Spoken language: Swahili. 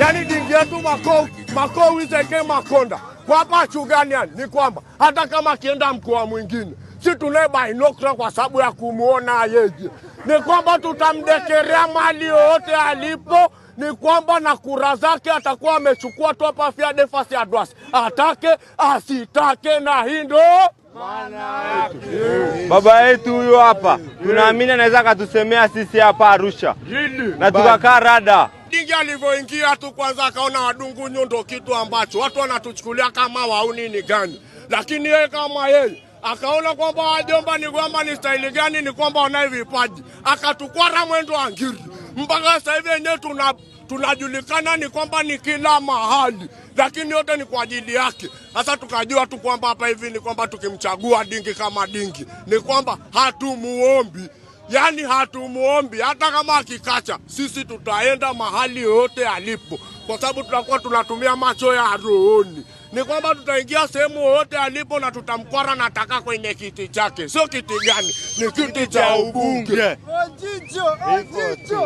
Yani dingi yetu Makou Wizeke Makonda kwa hapa Chugani ni kwamba hata kama kienda mkoa mwingine si tuneba inokra kwa sababu ya kumuona yeye. Ni kwamba tutamdekerea mali yote alipo, ni kwamba na kura zake atakuwa amechukua top afya defasi ya Dwasi. Atake asitake na hindo baba yetu huyo hapa. Tunaamini anaweza katusemea sisi hapa Arusha. Na tukakaa rada. Dingi alivyoingia tu kwanza akaona Wadungu Nyundo kitu ambacho watu wanatuchukulia kama wauni ni gani. Lakini yeye kama yeye akaona kwamba wajomba ni kwamba ni staili gani, ni kwamba wanayo vipaji. Akatukwara mwendo wa ngiri. Mpaka sasa hivi yenyewe tunajulikana ni kwamba ni kila mahali. Lakini yote ni kwa ajili yake. Sasa tukajua tu kwamba hapa hivi ni kwamba tukimchagua Dingi kama Dingi ni kwamba hatumuombi. Yani hatumuombi hata kama akikacha, sisi tutaenda mahali yote alipo. Kwa sababu tutakuwa tunatumia macho ya rohoni. Ni kwamba tutaingia sehemu yote alipo na tutamkwara na taka kwenye kiti chake. Sio kiti gani, ni kiti cha ubunge.